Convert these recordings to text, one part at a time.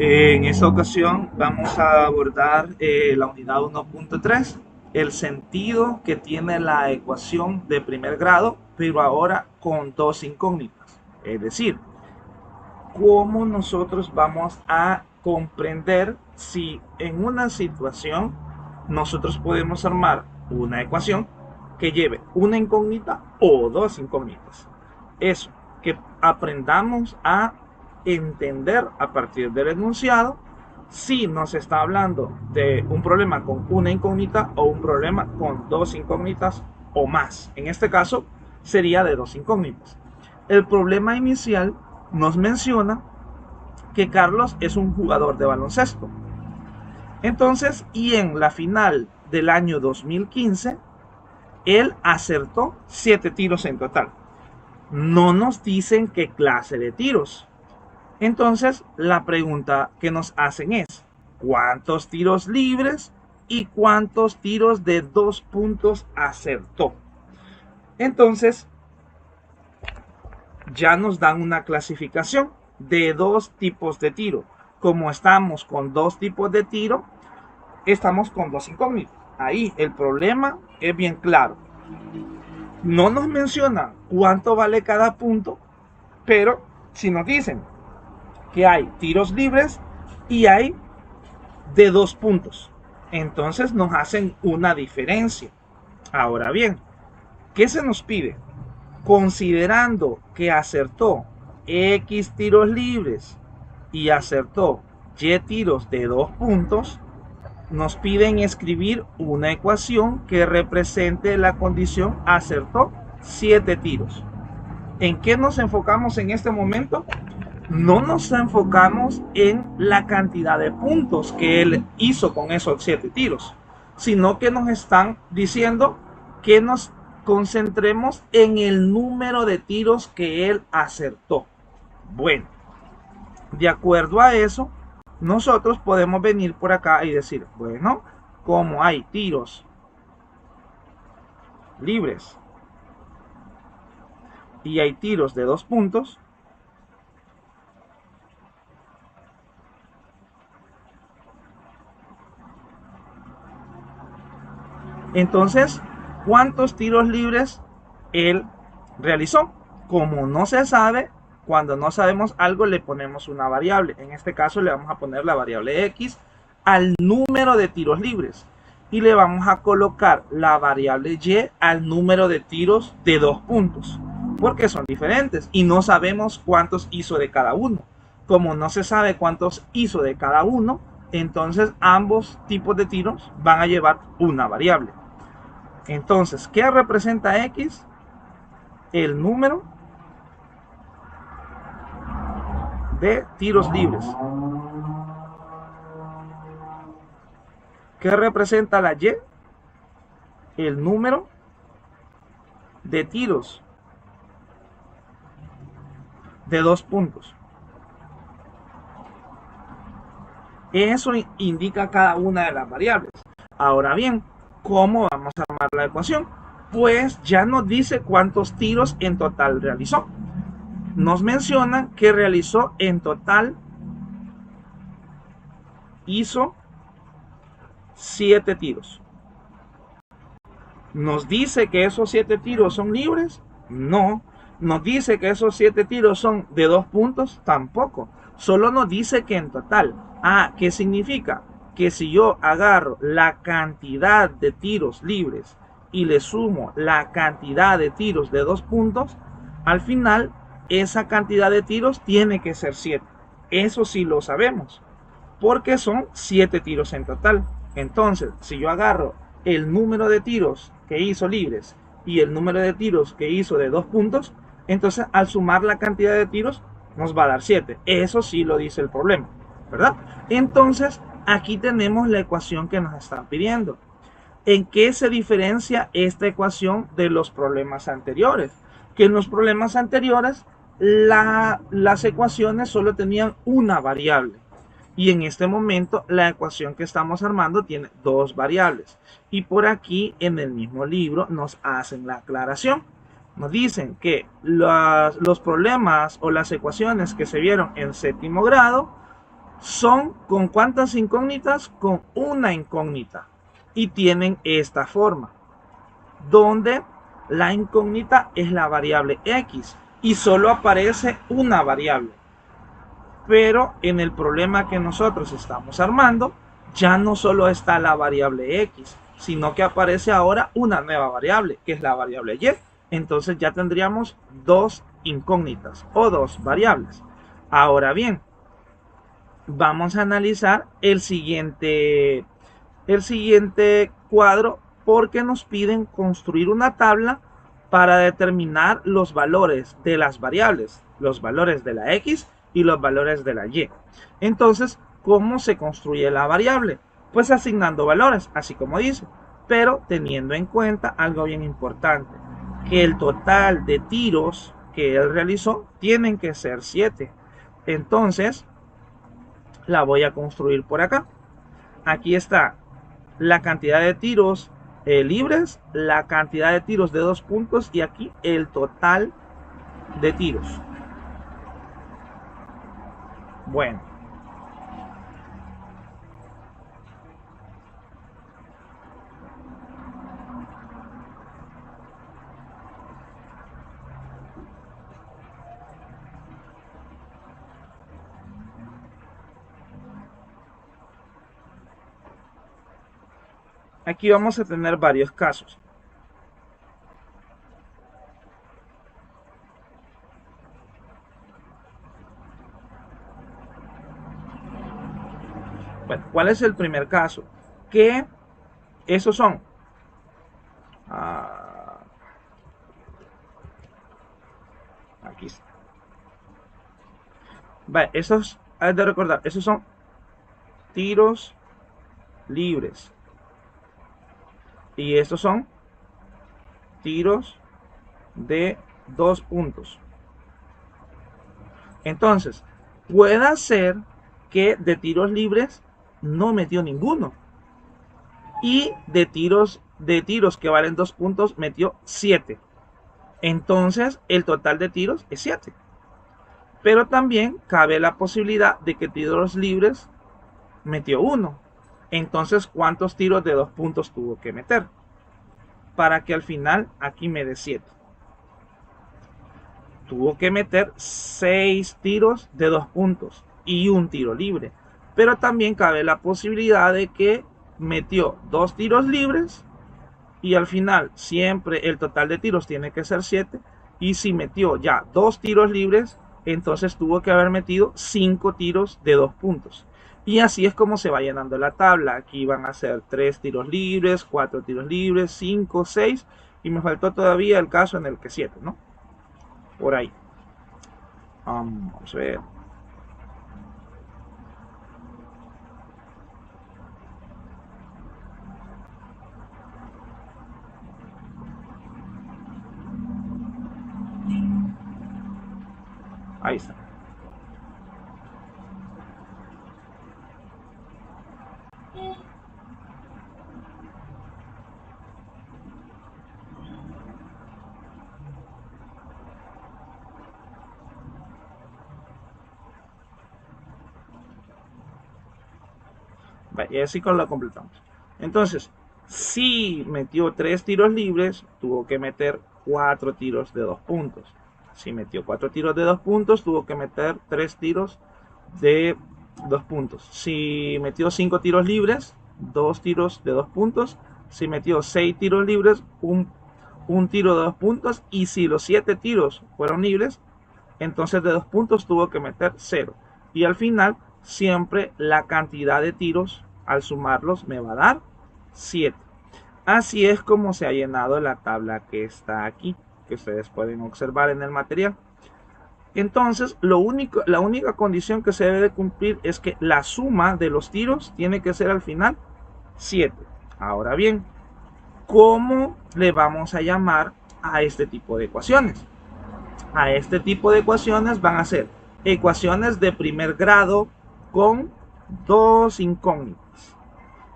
En esta ocasión vamos a abordar la unidad 1.3, el sentido que tiene la ecuación de primer grado, pero ahora con dos incógnitas. Es decir, cómo nosotros vamos a comprender si en una situación nosotros podemos armar una ecuación que lleve una incógnita o dos incógnitas. Eso, que aprendamos a entender a partir del enunciado si nos está hablando de un problema con una incógnita o un problema con dos incógnitas o más. En este caso sería de dos incógnitas. El problema inicial nos menciona que Carlos es un jugador de baloncesto. Entonces, y en la final del año 2015, él acertó 7 tiros en total. No nos dicen qué clase de tiros. Entonces, la pregunta que nos hacen es, ¿cuántos tiros libres y cuántos tiros de 2 puntos acertó? Entonces, ya nos dan una clasificación de dos tipos de tiro. Como estamos con dos tipos de tiro, estamos con dos incógnitas. Ahí el problema es bien claro. No nos mencionan cuánto vale cada punto, pero si nos dicen que hay tiros libres y hay de 2 puntos, entonces nos hacen una diferencia. Ahora bien, ¿qué se nos pide? Considerando que acertó X tiros libres y acertó Y tiros de 2 puntos, nos piden escribir una ecuación que represente la condición acertó 7 tiros. ¿En qué nos enfocamos en este momento? No nos enfocamos en la cantidad de puntos que él hizo con esos 7 tiros, sino que nos están diciendo que nos concentremos en el número de tiros que él acertó. Bueno, de acuerdo a eso, nosotros podemos venir por acá y decir, bueno, como hay tiros libres y hay tiros de 2 puntos, entonces, ¿cuántos tiros libres él realizó? Como no se sabe, cuando no sabemos algo le ponemos una variable. En este caso le vamos a poner la variable x al número de tiros libres. Y le vamos a colocar la variable y al número de tiros de 2 puntos. Porque son diferentes y no sabemos cuántos hizo de cada uno. Como no se sabe cuántos hizo de cada uno, entonces ambos tipos de tiros van a llevar una variable. Entonces, ¿qué representa X? El número de tiros libres. ¿Qué representa la Y? El número de tiros de 2 puntos. Eso indica cada una de las variables. Ahora bien, ¿cómo vamos a armar la ecuación? Pues ya nos dice cuántos tiros en total realizó. Nos menciona que realizó en total, hizo 7 tiros. ¿Nos dice que esos 7 tiros son libres? No. ¿Nos dice que esos 7 tiros son de 2 puntos? Tampoco. Solo nos dice que en total. Ah, ¿qué significa? Que si yo agarro la cantidad de tiros libres y le sumo la cantidad de tiros de 2 puntos, al final esa cantidad de tiros tiene que ser 7. Eso sí lo sabemos, porque son 7 tiros en total. Entonces, si yo agarro el número de tiros que hizo libres y el número de tiros que hizo de 2 puntos, entonces al sumar la cantidad de tiros nos va a dar 7. Eso sí lo dice el problema, ¿verdad? Entonces, aquí tenemos la ecuación que nos están pidiendo. ¿En qué se diferencia esta ecuación de los problemas anteriores? Que en los problemas anteriores las ecuaciones solo tenían una variable. Y en este momento la ecuación que estamos armando tiene dos variables. Y por aquí en el mismo libro nos hacen la aclaración. Nos dicen que los problemas o las ecuaciones que se vieron en séptimo grado son con ¿cuántas incógnitas? Con una incógnita. Y tienen esta forma, donde la incógnita es la variable x y solo aparece una variable. Pero en el problema que nosotros estamos armando, ya no solo está la variable x, sino que aparece ahora una nueva variable, que es la variable y. Entonces ya tendríamos dos incógnitas o dos variables. Ahora bien, vamos a analizar el siguiente cuadro, porque nos piden construir una tabla para determinar los valores de las variables, los valores de la x y los valores de la y. Entonces, ¿cómo se construye la variable? Pues asignando valores, así como dice, pero teniendo en cuenta algo bien importante, que el total de tiros que él realizó tienen que ser 7. Entonces, la voy a construir por acá. Aquí está la cantidad de tiros libres, la cantidad de tiros de 2 puntos y aquí el total de tiros. Bueno, aquí vamos a tener varios casos. Bueno, ¿cuál es el primer caso? Que esos son aquí está. Vale, esos hay de recordar, esos son tiros libres y estos son tiros de 2 puntos. Entonces, puede ser que de tiros libres no metió ninguno y de tiros que valen 2 puntos metió 7. Entonces el total de tiros es 7. Pero también cabe la posibilidad de que tiros libres metió 1. Entonces, ¿cuántos tiros de 2 puntos tuvo que meter? Para que al final aquí me dé 7. Tuvo que meter 6 tiros de 2 puntos y un tiro libre. Pero también cabe la posibilidad de que metió 2 tiros libres y al final siempre el total de tiros tiene que ser 7. Y si metió ya 2 tiros libres, entonces tuvo que haber metido 5 tiros de 2 puntos. Y así es como se va llenando la tabla. Aquí van a ser 3 tiros libres, 4 tiros libres, 5, 6. Y me faltó todavía el caso en el que 7, ¿no? Por ahí. Vamos a ver. Ahí está. Y así lo completamos. Entonces, si metió 3 tiros libres, tuvo que meter 4 tiros de 2 puntos. Si metió 4 tiros de 2 puntos, tuvo que meter 3 tiros de 2 puntos. Si metió 5 tiros libres, 2 tiros de 2 puntos. Si metió 6 tiros libres, un tiro de 2 puntos. Y si los 7 tiros fueron libres, entonces de 2 puntos tuvo que meter 0. Y al final, siempre la cantidad de tiros al sumarlos me va a dar 7. Así es como se ha llenado la tabla que está aquí, que ustedes pueden observar en el material. Entonces, la única condición que se debe de cumplir es que la suma de los tiros tiene que ser al final 7. Ahora bien, ¿cómo le vamos a llamar a este tipo de ecuaciones? A este tipo de ecuaciones van a ser ecuaciones de primer grado con dos incógnitas,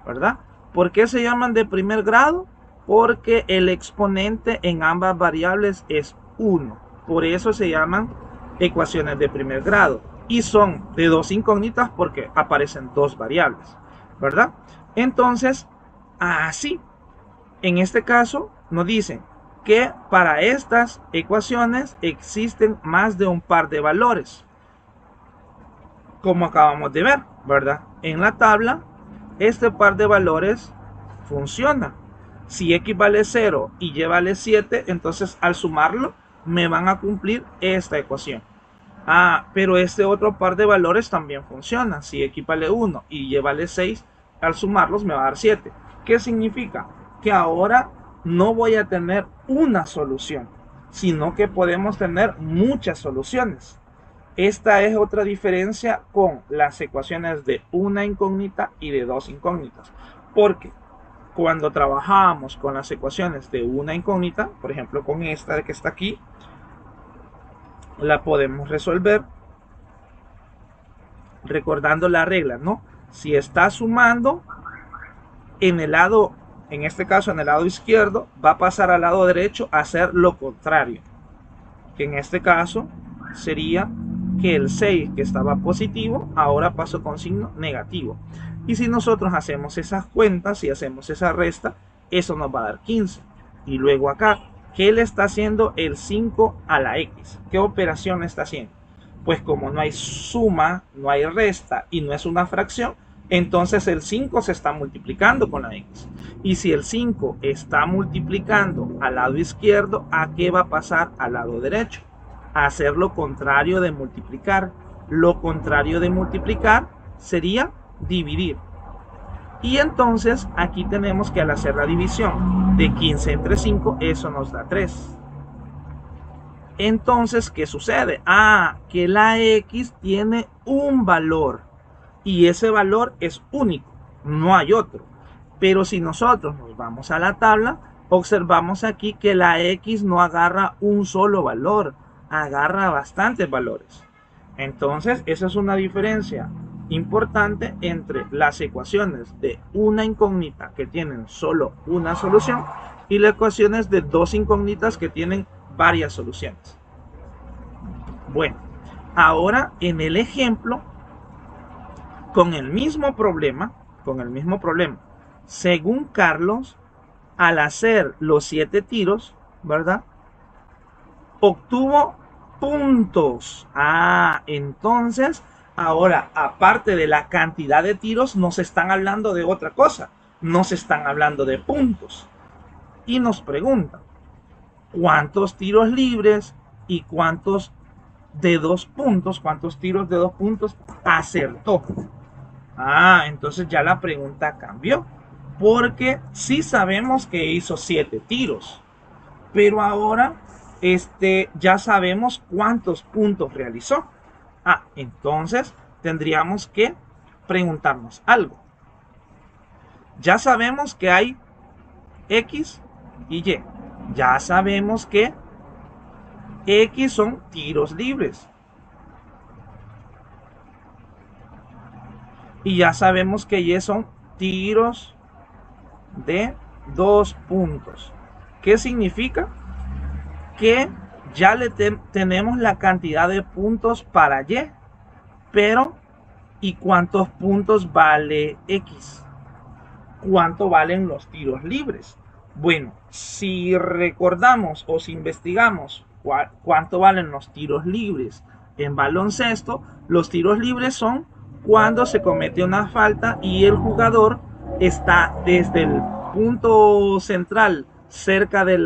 ¿verdad? ¿Por qué se llaman de primer grado? Porque el exponente en ambas variables es 1. Por eso se llaman ecuaciones de primer grado. y son de dos incógnitas porque aparecen dos variables, ¿verdad? Entonces, así, en este caso nos dicen que para estas ecuaciones existen más de un par de valores, como acabamos de ver, ¿verdad? En la tabla, este par de valores funciona. Si x vale 0 y y vale 7, entonces al sumarlo me van a cumplir esta ecuación. Ah, pero este otro par de valores también funciona. Si x vale 1 y y vale 6, al sumarlos me va a dar 7. ¿Qué significa? Que ahora no voy a tener una solución, sino que podemos tener muchas soluciones. Esta es otra diferencia con las ecuaciones de una incógnita y de dos incógnitas. Porque cuando trabajábamos con las ecuaciones de una incógnita, por ejemplo con esta que está aquí, la podemos resolver recordando la regla, ¿no? Si está sumando, en el lado, en este caso en el lado izquierdo, va a pasar al lado derecho a hacer lo contrario. Que en este caso sería que el 6 que estaba positivo ahora pasó con signo negativo. Y si nosotros hacemos esas cuentas y hacemos esa resta, eso nos va a dar 15. Y luego acá, ¿qué le está haciendo el 5 a la x? ¿Qué operación está haciendo? Pues como no hay suma, no hay resta y no es una fracción, entonces el 5 se está multiplicando con la x. Y si el 5 está multiplicando al lado izquierdo, ¿a qué va a pasar al lado derecho? A hacer lo contrario de multiplicar. Lo contrario de multiplicar sería dividir. Y entonces aquí tenemos que al hacer la división de 15 entre 5, eso nos da 3. Entonces, ¿qué sucede? Ah, que la x tiene un valor y ese valor es único, no hay otro. Pero si nosotros nos vamos a la tabla, observamos aquí que la x no agarra un solo valor, agarra bastantes valores. Entonces, esa es una diferencia importante entre las ecuaciones de una incógnita que tienen solo una solución y las ecuaciones de dos incógnitas que tienen varias soluciones. Bueno, ahora en el ejemplo, con el mismo problema, según Carlos, al hacer los 7 tiros, ¿verdad? Obtuvo puntos. Ah, entonces, ahora, aparte de la cantidad de tiros, nos están hablando de otra cosa. Nos están hablando de puntos. Y nos preguntan, ¿cuántos tiros libres y cuántos de 2 puntos, cuántos tiros de 2 puntos acertó? Ah, entonces ya la pregunta cambió. Porque sí sabemos que hizo 7 tiros. Pero ahora ya sabemos cuántos puntos realizó. Ah, entonces tendríamos que preguntarnos algo. Ya sabemos que hay X y Y. Ya sabemos que X son tiros libres. Y ya sabemos que Y son tiros de 2 puntos. ¿Qué significa? Que ya tenemos la cantidad de puntos para Y, pero ¿y cuántos puntos vale X? ¿Cuánto valen los tiros libres? Bueno, si recordamos o si investigamos cuánto valen los tiros libres en baloncesto, los tiros libres son cuando se comete una falta y el jugador está desde el punto central cerca de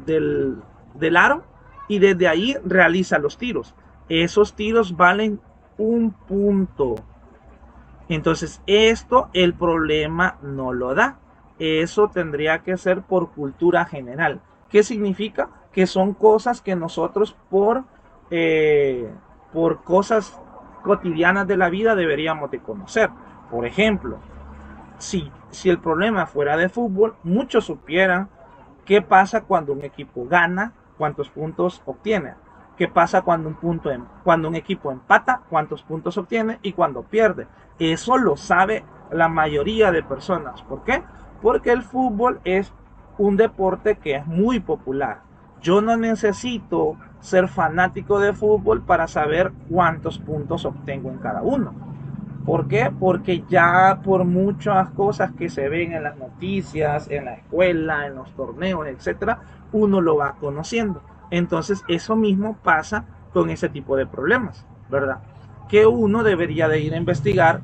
del aro y desde ahí realiza los tiros. Esos tiros valen un punto. Entonces esto el problema no lo da. Eso tendría que ser por cultura general. ¿Qué significa? Que son cosas que nosotros por cosas cotidianas de la vida deberíamos de conocer. Por ejemplo, si el problema fuera de fútbol, muchos supieran qué pasa cuando un equipo gana, cuántos puntos obtiene. ¿Qué pasa cuando un equipo empata? ¿Cuántos puntos obtiene? Y cuando pierde. Eso lo sabe la mayoría de personas. ¿Por qué? Porque el fútbol es un deporte que es muy popular. Yo no necesito ser fanático de fútbol para saber cuántos puntos obtengo en cada uno. ¿Por qué? Porque ya por muchas cosas que se ven en las noticias, en la escuela, en los torneos, etcétera, uno lo va conociendo. Entonces, eso mismo pasa con ese tipo de problemas, ¿verdad? Que uno debería de ir a investigar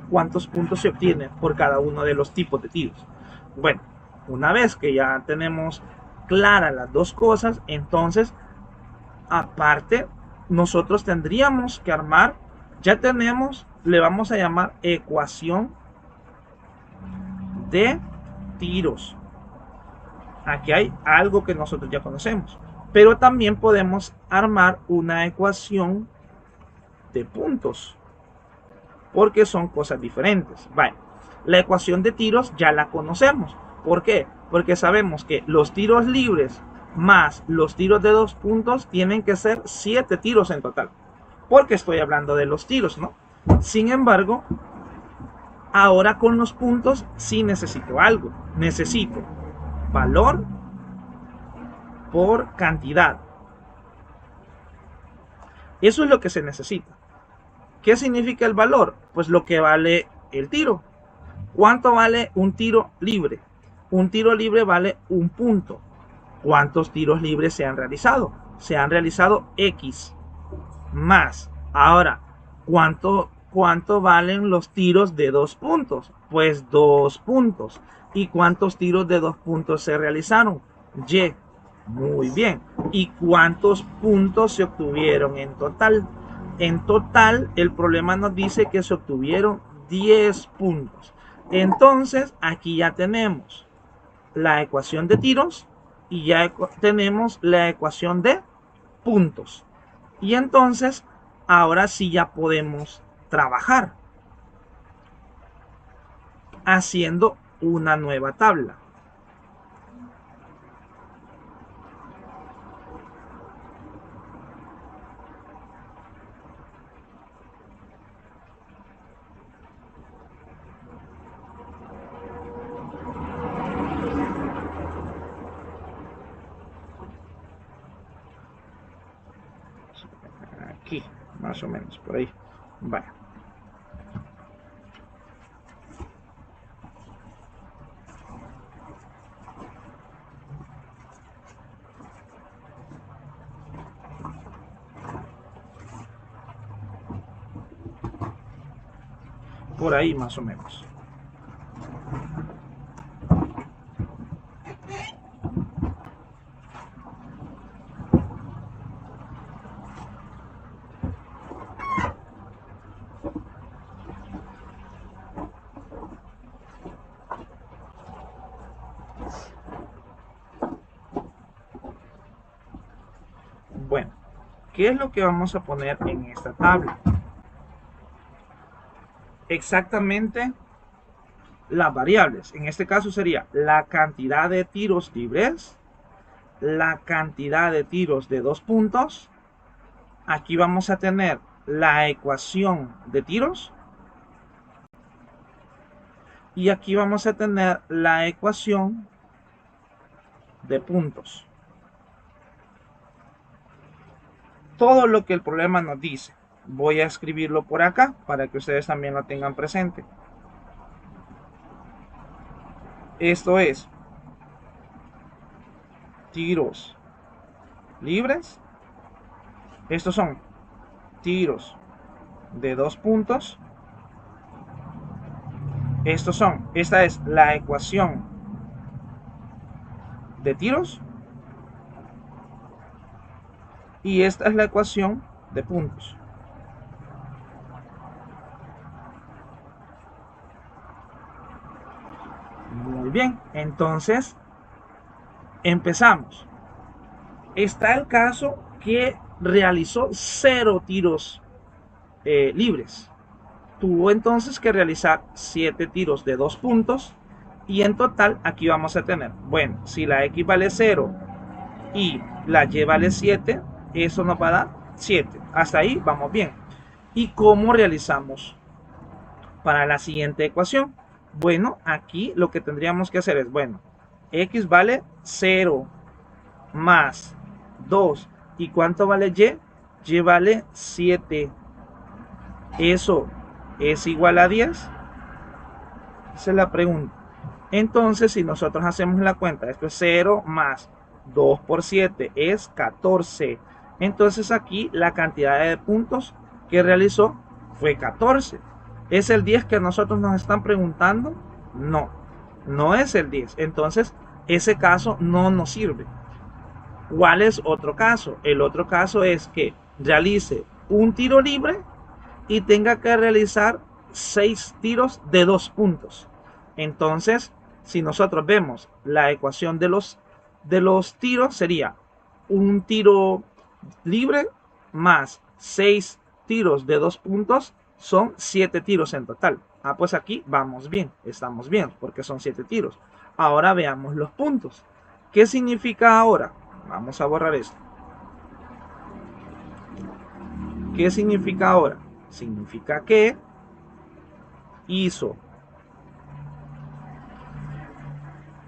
cuántos puntos se obtienen por cada uno de los tipos de tiros. Bueno, una vez que ya tenemos claras las dos cosas, entonces, aparte, nosotros tendríamos que armar, ya tenemos, le vamos a llamar ecuación de tiros. Aquí hay algo que nosotros ya conocemos, pero también podemos armar una ecuación de puntos, porque son cosas diferentes. Vale, la ecuación de tiros ya la conocemos. ¿Por qué? Porque sabemos que los tiros libres más los tiros de 2 puntos tienen que ser 7 tiros en total. Porque estoy hablando de los tiros, ¿no? Sin embargo, ahora con los puntos sí necesito algo. Necesito valor por cantidad. Eso es lo que se necesita. ¿Qué significa el valor? Pues lo que vale el tiro. ¿Cuánto vale un tiro libre? Un tiro libre vale un punto. ¿Cuántos tiros libres se han realizado? Se han realizado X más. Ahora, ¿cuánto valen los tiros de 2 puntos? Pues 2 puntos. ¿Y cuántos tiros de 2 puntos se realizaron? Y. Muy bien. ¿Y cuántos puntos se obtuvieron en total? En total, el problema nos dice que se obtuvieron 10 puntos. Entonces, aquí ya tenemos la ecuación de tiros y ya tenemos la ecuación de puntos. Y entonces, ahora sí ya podemos trabajar haciendo una nueva tabla. Aquí, más o menos, por ahí. Vaya. Por ahí más o menos. Bueno, ¿qué es lo que vamos a poner en esta tabla? Exactamente las variables. En este caso sería la cantidad de tiros libres, la cantidad de tiros de 2 puntos. Aquí vamos a tener la ecuación de tiros. Y aquí vamos a tener la ecuación de puntos. Todo lo que el problema nos dice. Voy a escribirlo por acá para que ustedes también lo tengan presente. Esto es tiros libres. Estos son tiros de 2 puntos. Esta es la ecuación de tiros. Y esta es la ecuación de puntos. Muy bien, entonces empezamos. Está el caso que realizó 0 tiros libres. Tuvo entonces que realizar 7 tiros de 2 puntos. Y en total aquí vamos a tener, bueno, si la X vale 0 y la Y vale 7, eso nos va a dar 7. Hasta ahí vamos bien. ¿Y cómo realizamos para la siguiente ecuación? Bueno, aquí lo que tendríamos que hacer es, bueno, X vale 0 más 2 ¿Y cuánto vale Y? Y vale 7. ¿Eso es igual a 10? Esa es la pregunta. Entonces, si nosotros hacemos la cuenta, esto es 0 más 2 por 7 es 14. Entonces aquí la cantidad de puntos que realizó fue 14. ¿Es el 10 que nosotros nos están preguntando? No, no es el 10. Entonces, ese caso no nos sirve. ¿Cuál es otro caso? El otro caso es que realice un tiro libre y tenga que realizar 6 tiros de 2 puntos. Entonces, si nosotros vemos la ecuación de los tiros, sería un tiro libre más 6 tiros de 2 puntos, son 7 tiros en total. Pues aquí vamos bien, estamos bien, porque son 7 tiros. Ahora veamos los puntos. ¿Qué significa ahora? Vamos a borrar esto. ¿Qué significa ahora? Significa que hizo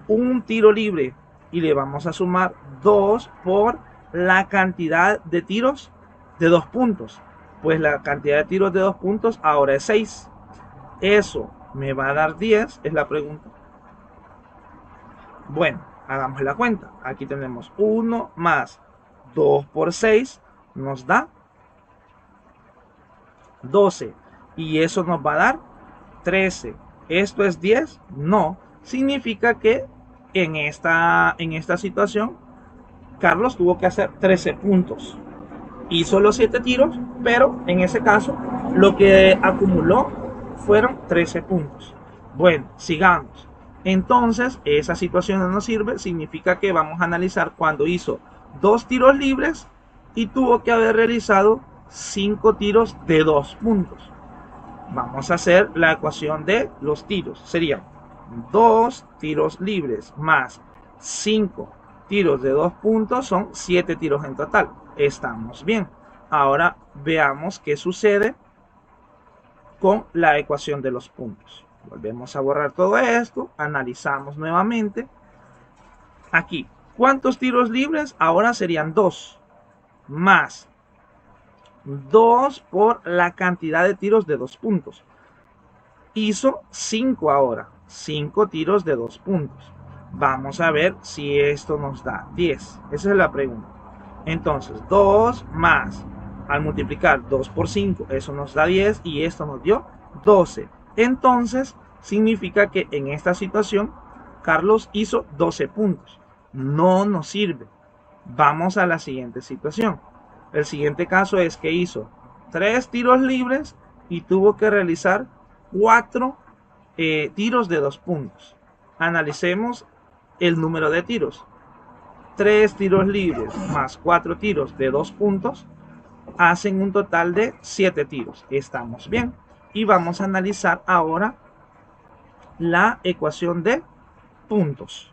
un tiro libre y le vamos a sumar 2 por la cantidad de tiros de 2 puntos. Pues la cantidad de tiros de 2 puntos ahora es 6. ¿Eso me va a dar 10? Es la pregunta. Bueno, hagamos la cuenta. Aquí tenemos 1 más 2 por 6 nos da 12. Y eso nos va a dar 13. ¿Esto es 10? No. Significa que en esta situación Carlos tuvo que hacer 13 puntos. Hizo los 7 tiros, pero en ese caso lo que acumuló fueron 13 puntos. Bueno, sigamos. Entonces, esa situación no nos sirve. Significa que vamos a analizar cuando hizo 2 tiros libres y tuvo que haber realizado 5 tiros de 2 puntos. Vamos a hacer la ecuación de los tiros. Serían 2 tiros libres más 5 tiros de 2 puntos, son 7 tiros en total. Estamos bien. Ahora veamos qué sucede con la ecuación de los puntos. Volvemos a borrar todo esto, analizamos nuevamente. Aquí, ¿cuántos tiros libres? Ahora serían 2 más 2 por la cantidad de tiros de 2 puntos. Hizo 5 ahora, 5 tiros de 2 puntos. Vamos a ver si esto nos da 10. Esa es la pregunta. Entonces, 2 más, al multiplicar 2 por 5, eso nos da 10 y esto nos dio 12. Entonces, significa que en esta situación, Carlos hizo 12 puntos. No nos sirve. Vamos a la siguiente situación. El siguiente caso es que hizo 3 tiros libres y tuvo que realizar 4 tiros de 2 puntos. Analicemos el número de tiros. 3 tiros libres más 4 tiros de 2 puntos hacen un total de 7 tiros. Estamos bien. Y vamos a analizar ahora la ecuación de puntos.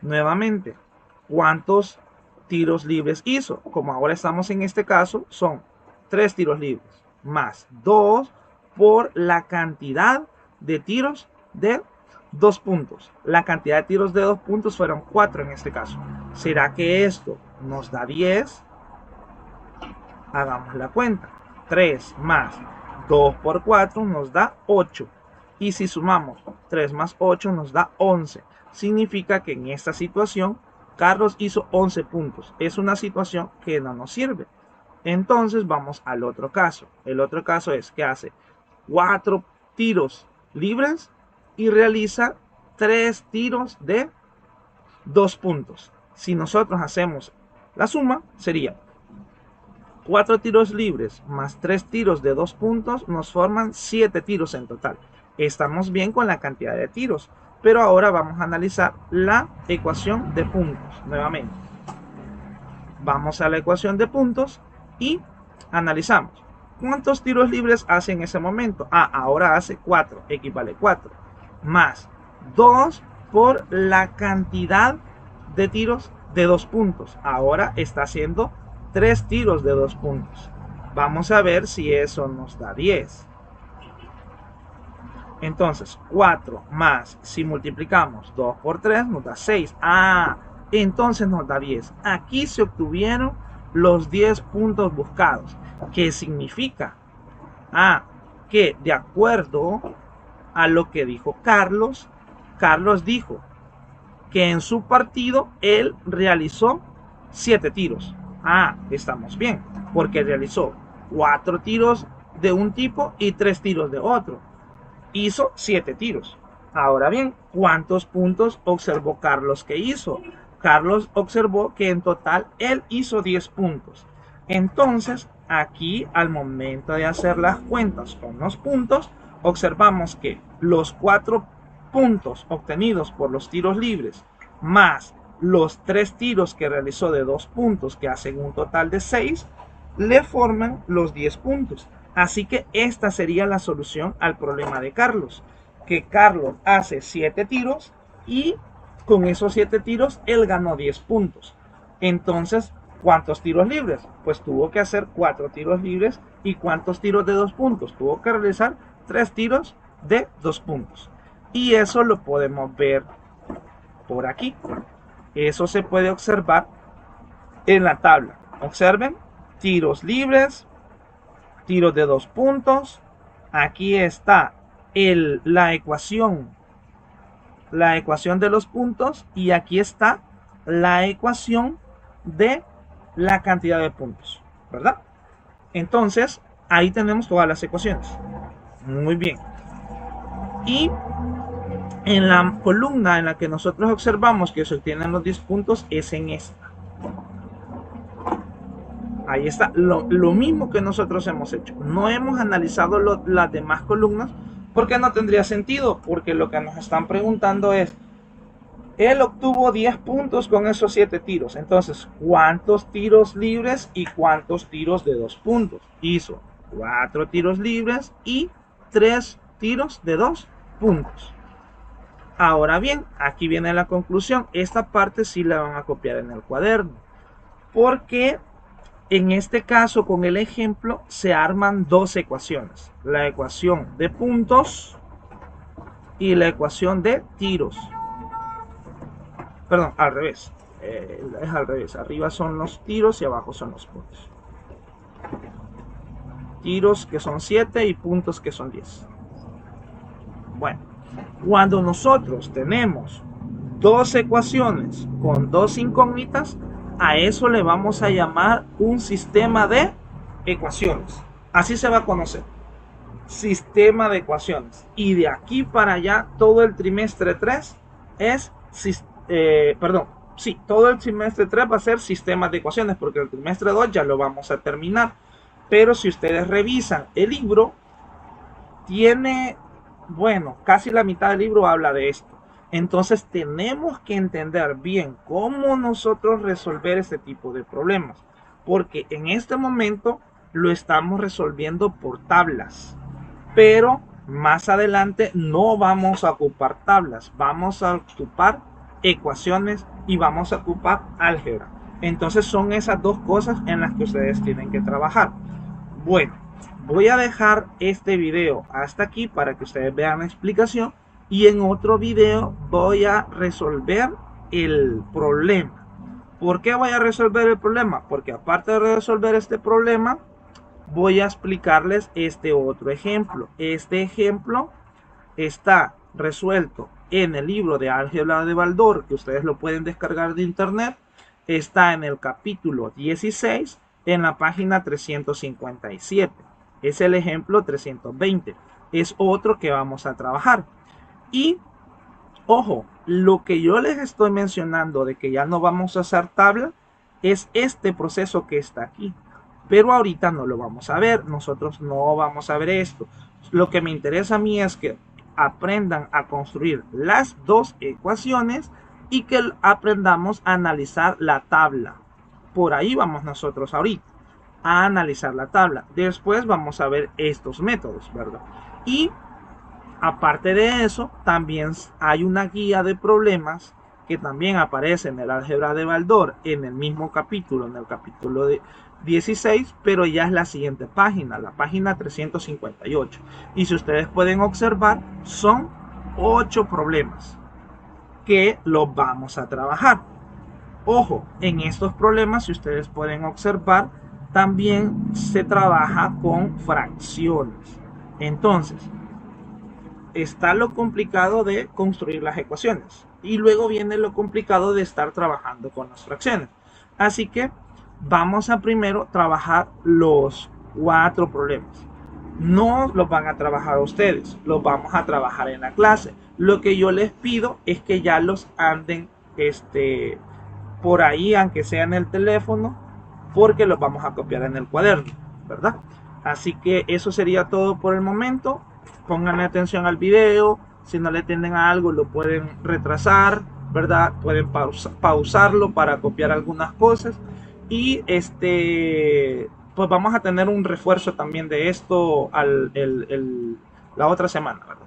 Nuevamente, ¿cuántos tiros libres hizo? Como ahora estamos en este caso, son 3 tiros libres más 2 por la cantidad de tiros de 2 puntos. La cantidad de tiros de 2 puntos fueron 4 en este caso. ¿Será que esto nos da 10? Hagamos la cuenta. 3 más 2 por 4 nos da 8. Y si sumamos 3 más 8 nos da 11. Significa que en esta situación Carlos hizo 11 puntos. Es una situación que no nos sirve. Entonces vamos al otro caso. El otro caso es que hace 4 tiros libres y realiza 3 tiros de 2 puntos. Si nosotros hacemos la suma, sería 4 tiros libres más 3 tiros de 2 puntos nos forman 7 tiros en total. Estamos bien con la cantidad de tiros, pero ahora vamos a analizar la ecuación de puntos nuevamente. Vamos a la ecuación de puntos y analizamos. ¿Cuántos tiros libres hace en ese momento? Ahora hace 4, equivale 4, más 2 por la cantidad de tiros de 2 puntos. Ahora está haciendo 3 tiros de 2 puntos. Vamos a ver si eso nos da 10. Entonces, 4 más, si multiplicamos 2 por 3, nos da 6. Entonces nos da 10. Aquí se obtuvieron los 10 puntos buscados. ¿Qué significa? Que de acuerdo a lo que dijo Carlos, Carlos dijo que en su partido él realizó 7 tiros. Estamos bien, porque realizó 4 tiros de un tipo y 3 tiros de otro. Hizo 7 tiros. Ahora bien, ¿cuántos puntos observó Carlos que hizo? Carlos observó que en total él hizo 10 puntos. Entonces, aquí al momento de hacer las cuentas con los puntos, observamos que los 4 puntos obtenidos por los tiros libres más los 3 tiros que realizó de 2 puntos, que hacen un total de 6, le forman los 10 puntos. Así que esta sería la solución al problema de Carlos, que Carlos hace 7 tiros y con esos 7 tiros él ganó 10 puntos. Entonces, ¿cuántos tiros libres? Pues tuvo que hacer 4 tiros libres. ¿Y cuántos tiros de 2 puntos? Tuvo que realizar 3 tiros de 2 puntos. Y eso lo podemos ver por aquí. Eso se puede observar en la tabla. Observen, tiros libres, tiros de 2 puntos. Aquí está la ecuación de los puntos, y aquí está la ecuación de la cantidad de puntos, ¿verdad? Entonces, ahí tenemos todas las ecuaciones. Muy bien. Y en la columna en la que nosotros observamos que se obtienen los 10 puntos es en esta. Ahí está, lo mismo que nosotros hemos hecho. No hemos analizado las demás columnas porque no tendría sentido, porque lo que nos están preguntando es, él obtuvo 10 puntos con esos 7 tiros. Entonces, ¿cuántos tiros libres y cuántos tiros de 2 puntos? Hizo 4 tiros libres y 3 tiros de 2 puntos. Ahora bien, aquí viene la conclusión. Esta parte sí la van a copiar en el cuaderno, porque en este caso, con el ejemplo, se arman dos ecuaciones. La ecuación de puntos y la ecuación de tiros. Perdón, al revés. Es al revés. Arriba son los tiros y abajo son los puntos. Tiros que son 7 y puntos que son 10. Bueno, cuando nosotros tenemos dos ecuaciones con dos incógnitas, a eso le vamos a llamar un sistema de ecuaciones. Así se va a conocer. Sistema de ecuaciones. Y de aquí para allá, todo el trimestre 3 es... todo el trimestre 3 va a ser sistemas de ecuaciones, porque el trimestre 2 ya lo vamos a terminar. Pero si ustedes revisan el libro, tiene, bueno, casi la mitad del libro habla de esto. Entonces tenemos que entender bien cómo nosotros resolver este tipo de problemas, porque en este momento lo estamos resolviendo por tablas, pero más adelante no vamos a ocupar tablas, vamos a ocupar ecuaciones y vamos a ocupar álgebra. Entonces son esas dos cosas en las que ustedes tienen que trabajar. Bueno, voy a dejar este video hasta aquí para que ustedes vean la explicación, y en otro video voy a resolver el problema. ¿Por qué voy a resolver el problema? Porque aparte de resolver este problema, voy a explicarles este otro ejemplo. Este ejemplo está resuelto en el libro de álgebra de Baldor, que ustedes lo pueden descargar de internet. Está en el capítulo 16, en la página 357. Es el ejemplo 320. Es otro que vamos a trabajar. Y, ojo, lo que yo les estoy mencionando de que ya no vamos a hacer tabla es este proceso que está aquí. Pero ahorita no lo vamos a ver. Nosotros no vamos a ver esto. Lo que me interesa a mí es que aprendan a construir las dos ecuaciones y que aprendamos a analizar la tabla. Por ahí vamos nosotros ahorita, a analizar la tabla. Después vamos a ver estos métodos, ¿verdad? Y aparte de eso, también hay una guía de problemas que también aparece en el álgebra de Baldor en el mismo capítulo, en el capítulo 16, pero ya es la siguiente página, la página 358. Y si ustedes pueden observar, son 8 problemas que los vamos a trabajar. Ojo, en estos problemas, si ustedes pueden observar, también se trabaja con fracciones. Entonces, está lo complicado de construir las ecuaciones y luego viene lo complicado de estar trabajando con las fracciones. Así que vamos a primero trabajar los 4 problemas. No los van a trabajar ustedes, los vamos a trabajar en la clase. Lo que yo les pido es que ya los anden por ahí, aunque sea en el teléfono, porque los vamos a copiar en el cuaderno, ¿verdad? Así que eso sería todo por el momento. Pónganle atención al video. Si no le entienden a algo, lo pueden retrasar, ¿verdad? Pueden pausarlo para copiar algunas cosas. Y pues vamos a tener un refuerzo también de esto la otra semana, ¿verdad?